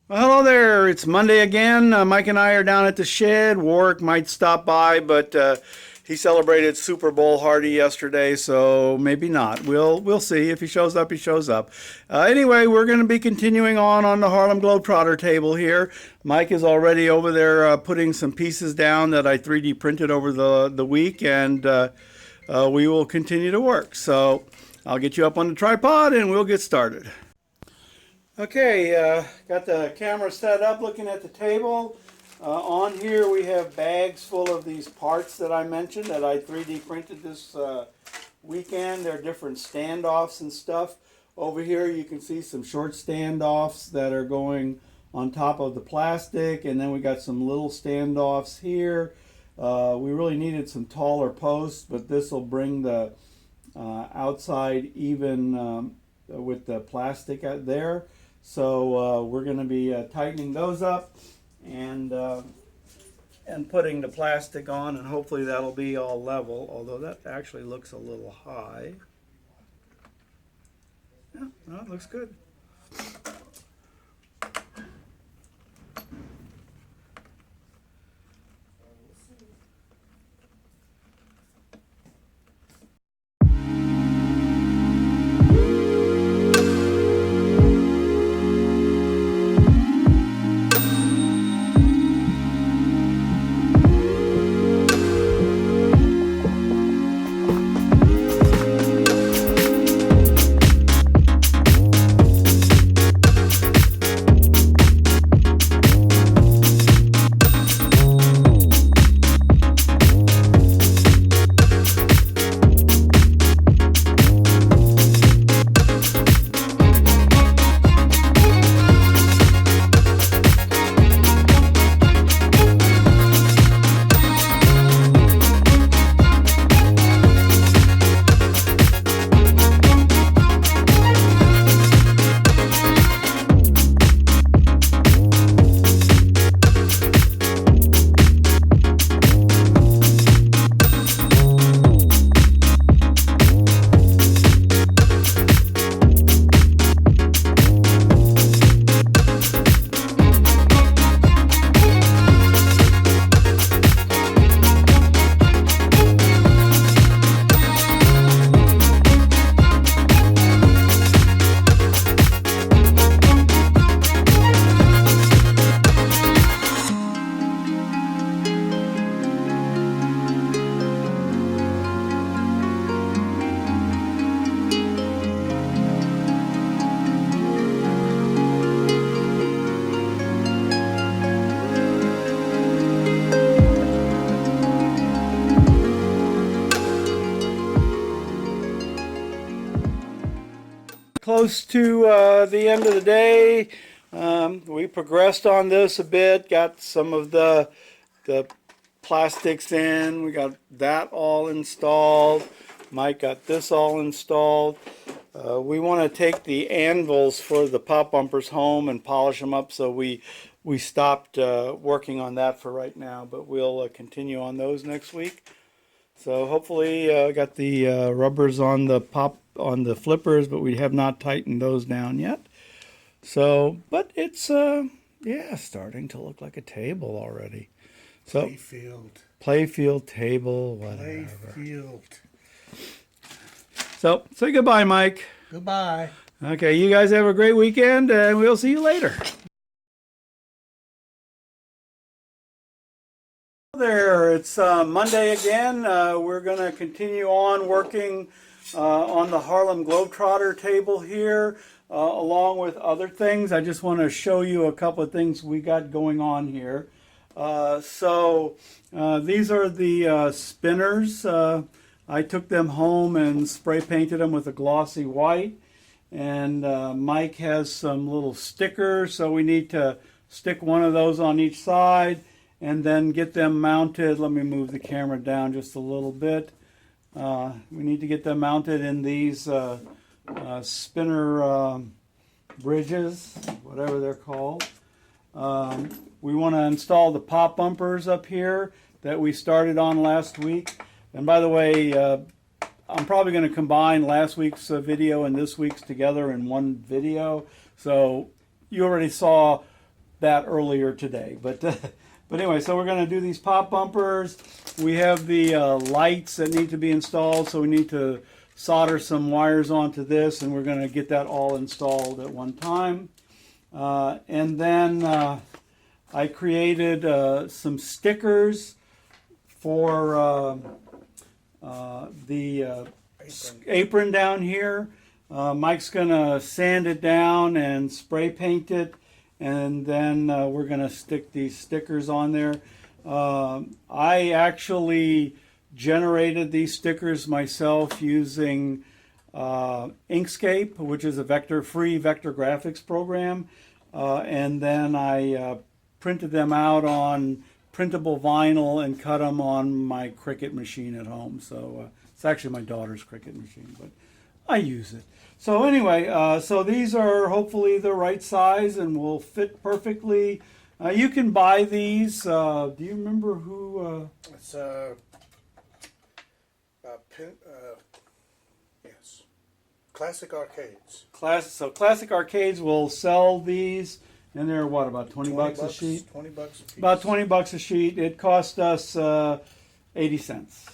Well, hello there. It's Monday again. Mike and I are down at the shed. Warwick might stop by, but he celebrated Super Bowl Hardy yesterday, so maybe not. We'll see. If he shows up, he shows up. Anyway, we're going to be continuing on the Harlem Globetrotter table here. Mike is already over there putting some pieces down that I 3D printed over the week, and we will continue to work. So I'll get you up on the tripod, and we'll get started. Okay, got the camera set up looking at the table. On here we have bags full of these parts that I mentioned that I 3D printed this weekend. They're different standoffs and stuff. Over here you can see some short standoffs that are going on top of the plastic, and then we got some little standoffs here. We really needed some taller posts, but this will bring the outside even with the plastic out there. So we're going to be tightening those up and putting the plastic on, and hopefully that'll be all level, although that actually looks a little high. Yeah, no, it looks good. Close to the end of the day. We progressed on this a bit, got some of the plastics in, we got that all installed. Mike got this all installed. We want to take the anvils for the pop bumpers home and polish them up, so we stopped working on that for right now, but we'll continue on those next week. So hopefully got the rubbers on the flippers, but we have not tightened those down yet. So, but it's yeah, starting to look like a table already. So playfield table, whatever. Playfield. So say goodbye, Mike. Goodbye. Okay, you guys have a great weekend, and we'll see you later. There, it's Monday again. We're going to continue on working on the Harlem Globetrotter table here, along with other things. I just want to show you a couple of things we got going on here. These are the spinners. I took them home and spray painted them with a glossy white. And Mike has some little stickers, so we need to stick one of those on each side and then get them mounted. Let me move the camera down just a little bit. We need to get them mounted in these spinner bridges, whatever they're called. We want to install the pop bumpers up here that we started on last week. And by the way, I'm probably going to combine last week's video and this week's together in one video. So you already saw that earlier today. But but anyway, so we're going to do these pop bumpers. We have the lights that need to be installed, so we need to solder some wires onto this, and we're going to get that all installed at one time. And then I created some stickers for the apron down here. Mike's going to sand it down and spray paint it, and then we're going to stick these stickers on there. I actually generated these stickers myself using Inkscape, which is a free vector graphics program, and then I printed them out on printable vinyl and cut them on my Cricut machine at home. So it's actually my daughter's Cricut machine, but I use it. So anyway, so these are hopefully the right size and will fit perfectly. You can buy these. Do you remember who? It's yes, Classic Arcades. So Classic Arcades will sell these, and they're what, about 20 bucks a sheet? 20 bucks a piece. About 20 bucks a sheet. It cost us 80 cents.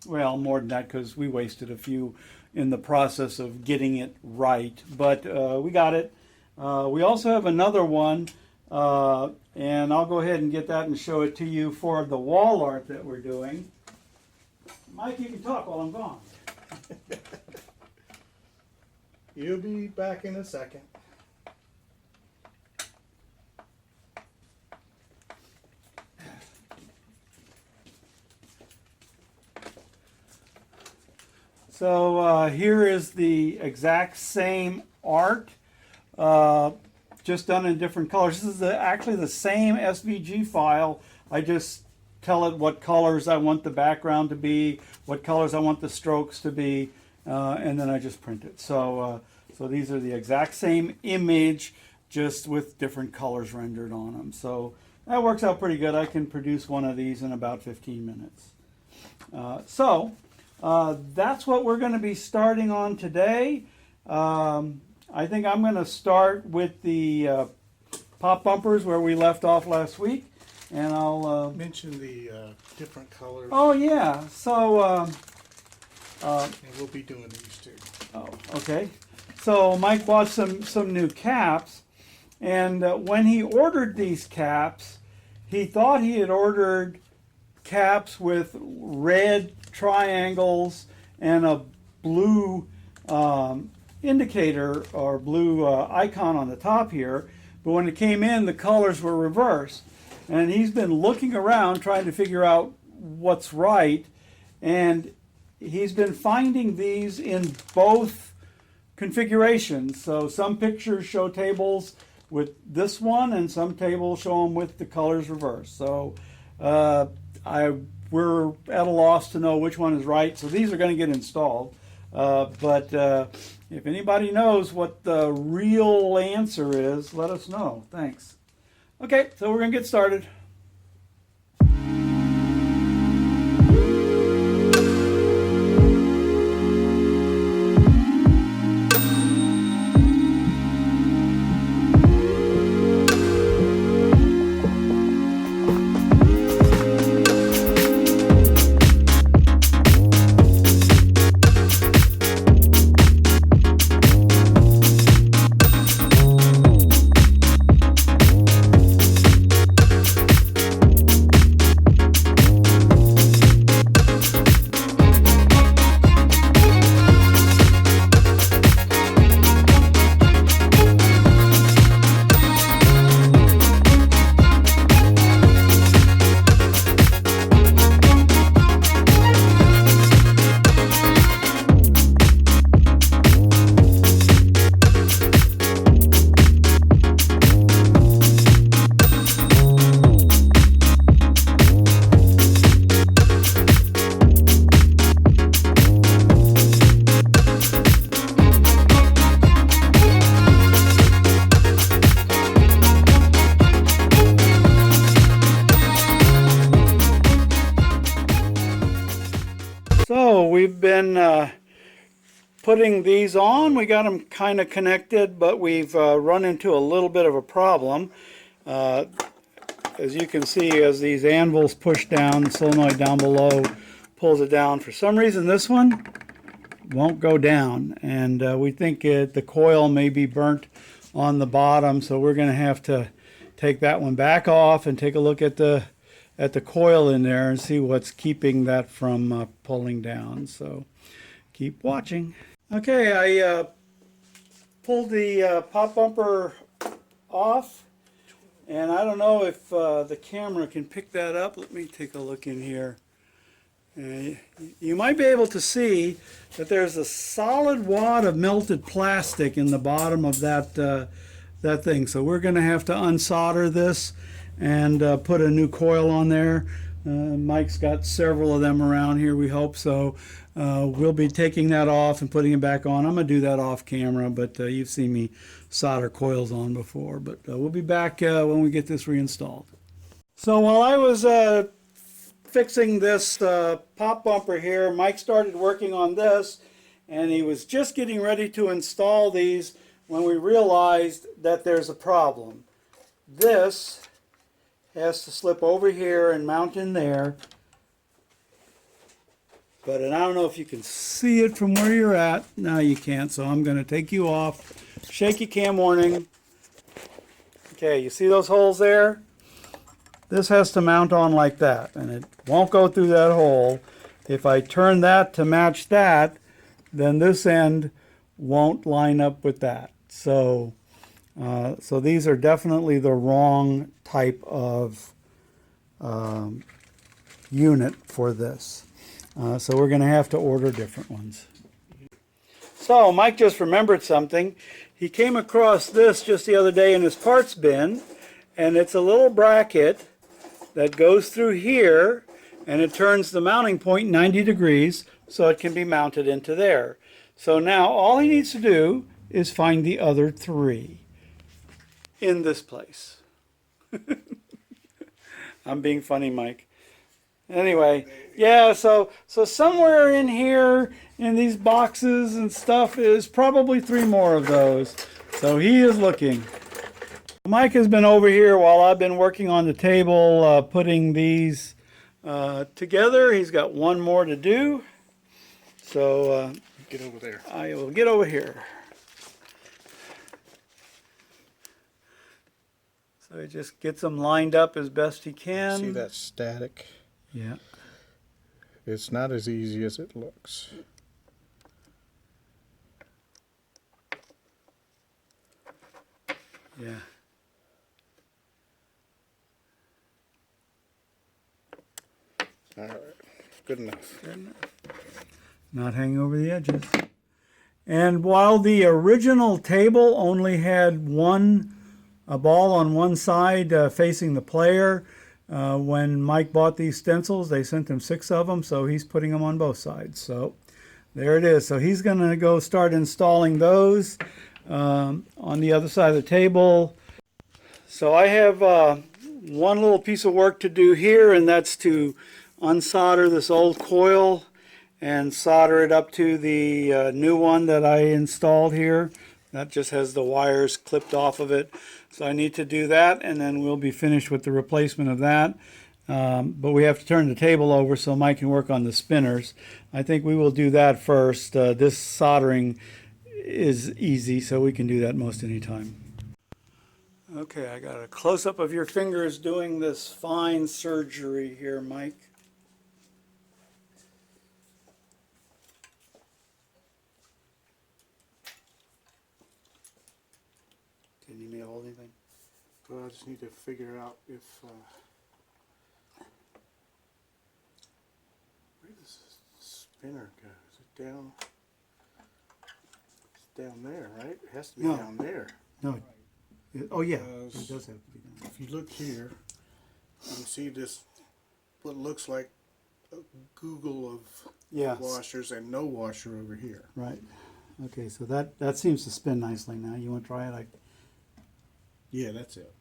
Well, more than that because we wasted a few in the process of getting it right, but we got it. We also have another one, and I'll go ahead and get that and show it to you for the wall art that we're doing. Mike, you can talk while I'm gone. You'll be back in a second. So here is the exact same art, just done in different colors. This is actually the same SVG file. I just tell it what colors I want the background to be, what colors I want the strokes to be, and then I just print it. So, so these are the exact same image, just with different colors rendered on them. So that works out pretty good. I can produce one of these in about 15 minutes. That's what we're going to be starting on today. I think I'm going to start with the pop bumpers where we left off last week, and I'll mention the different colors. Oh yeah, so and we'll be doing these too. Oh, okay. So Mike bought some new caps, and when he ordered these caps, he thought he had ordered caps with red triangles and a blue indicator or blue icon on the top here, but when it came in, the colors were reversed. And he's been looking around trying to figure out what's right, and he's been finding these in both configurations. So some pictures show tables with this one, and some tables show them with the colors reversed. So we're at a loss to know which one is right. So these are going to get installed. But if anybody knows what the real answer is, let us know. Thanks. Okay, so we're going to get started. putting these on. We got them kind of connected, but we've run into a little bit of a problem. As you can see, as these anvils push down, the solenoid down below pulls it down. For some reason, this one won't go down, and we think the coil may be burnt on the bottom, so we're going to have to take that one back off and take a look at the coil in there and see what's keeping that from pulling down. So keep watching. Okay, I pulled the pop bumper off, and I don't know if the camera can pick that up. Let me take a look in here. You might be able to see that there's a solid wad of melted plastic in the bottom of that thing. So we're going to have to unsolder this and put a new coil on there. Mike's got several of them around here, we hope. So we'll be taking that off and putting it back on. I'm going to do that off camera, but you've seen me solder coils on before. But we'll be back when we get this reinstalled. So while I was fixing this pop bumper here, Mike started working on this, and he was just getting ready to install these when we realized that there's a problem. This has to slip over here and mount in there, but I don't know if you can see it from where you're at. No, you can't, so I'm going to take you off. Shaky cam warning. Okay, you see those holes there? This has to mount on like that, and it won't go through that hole. If I turn that to match that, then this end won't line up with that. So these are definitely the wrong type of unit for this. So we're going to have to order different ones. So Mike just remembered something. He came across this just the other day in his parts bin, and it's a little bracket that goes through here, and it turns the mounting point 90 degrees so it can be mounted into there. So now all he needs to do is find the other three in this place. I'm being funny, Mike. Anyway, yeah, so somewhere in here in these boxes and stuff is probably 3 more of those. So he is looking. Mike has been over here while I've been working on the table putting these together. He's got one more to do. So Get over there. I will get over here. So he just gets them lined up as best he can. See that static? Yeah. It's not as easy as it looks. Yeah. All right, good enough. Not hanging over the edges. And while the original table only had a ball on one side facing the player, when Mike bought these stencils, they sent him 6 of them, so he's putting them on both sides. So there it is. So he's going to go start installing those on the other side of the table. So I have one little piece of work to do here, and that's to unsolder this old coil and solder it up to the new one that I installed here. That just has the wires clipped off of it. So I need to do that, and then we'll be finished with the replacement of that. But we have to turn the table over so Mike can work on the spinners. I think we will do that first. This soldering is easy, so we can do that most any time. Okay, I got a close-up of your fingers doing this fine surgery here, Mike. Do you need me to hold anything? Well, I just need to figure out if where does this spinner go? Is it down? It's down there, right? It has to be No. down there. No. Oh yeah, Because it does have to be done. if you look here, you can see this what looks like a Google of Yeah. washers and no washer over here. Right. Okay, so that seems to spin nicely now. You want to try it? Yeah, that's it.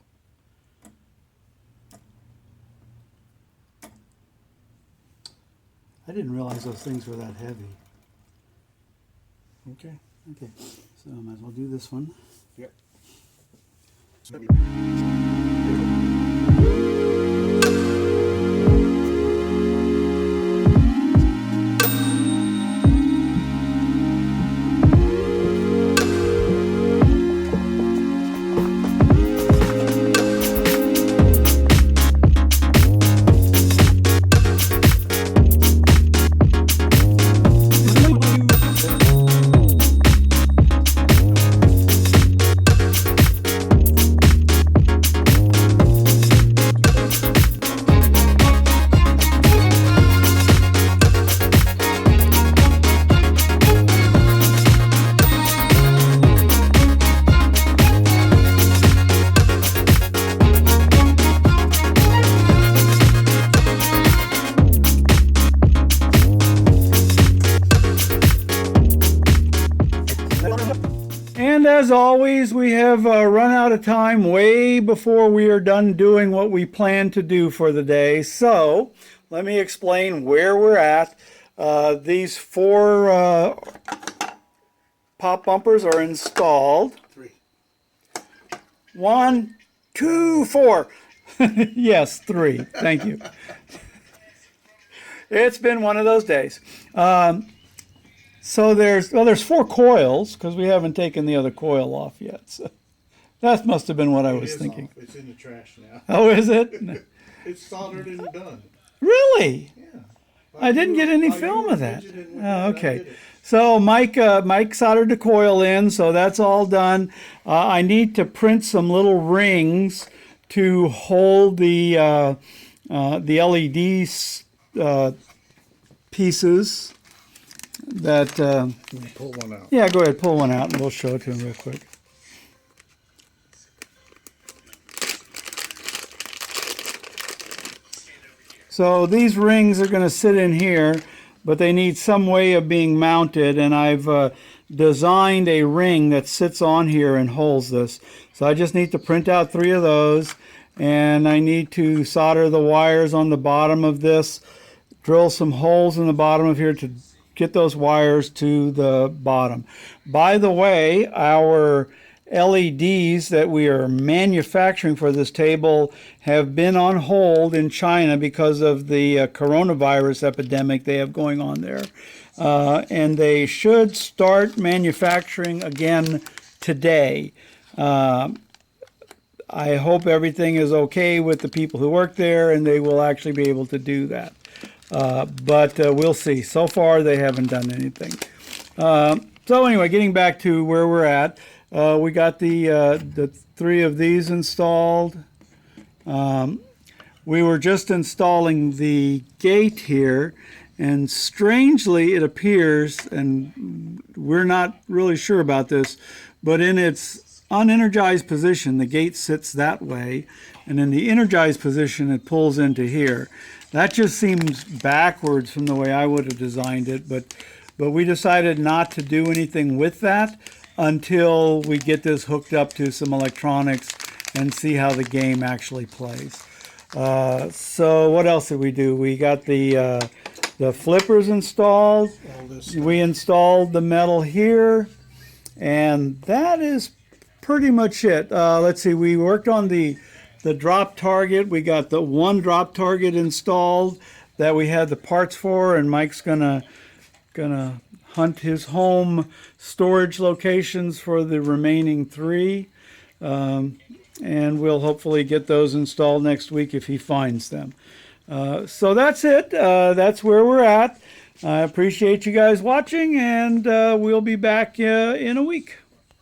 I didn't realize those things were that heavy. Okay. Okay, so I might as well do this one. Yep. And as always, we have run out of time way before we are done doing what we plan to do for the day. So let me explain where we're at. These 4 pop bumpers are installed. 3. 1, 2, 4. Yes, 3. Thank you. It's been one of those days. So there's 4 coils because we haven't taken the other coil off yet. So that must have been what I was thinking. Off. It's in the trash now. Oh, is it? It's soldered and done. Really? Yeah. I didn't get any film of that. Oh, okay. So Mike soldered the coil in, so that's all done. I need to print some little rings to hold the LED pieces. That Can you pull one out? yeah, go ahead, pull one out, and we'll show it to him real quick. So these rings are going to sit in here, but they need some way of being mounted, and I've designed a ring that sits on here and holds this. So I just need to print out 3 of those, and I need to solder the wires on the bottom of this, drill some holes in the bottom of here to get those wires to the bottom. By the way, our LEDs that we are manufacturing for this table have been on hold in China because of the coronavirus epidemic they have going on there. And they should start manufacturing again today. I hope everything is okay with the people who work there and they will actually be able to do that. But we'll see. So far, they haven't done anything. So anyway, getting back to where we're at, we got the 3 of these installed. We were just installing the gate here, and strangely, it appears, and we're not really sure about this, but in its unenergized position, the gate sits that way, and in the energized position, it pulls into here. That just seems backwards from the way I would have designed it, but we decided not to do anything with that until we get this hooked up to some electronics and see how the game actually plays. So what else did we do? We got the flippers installed. We installed the metal here, and that is pretty much it. Let's see, we worked on the drop target. We got the 1 drop target installed that we had the parts for, and Mike's gonna hunt his home storage locations for the remaining 3, and we'll hopefully get those installed next week if he finds them. So that's it. That's where we're at. I appreciate you guys watching, and we'll be back in a week.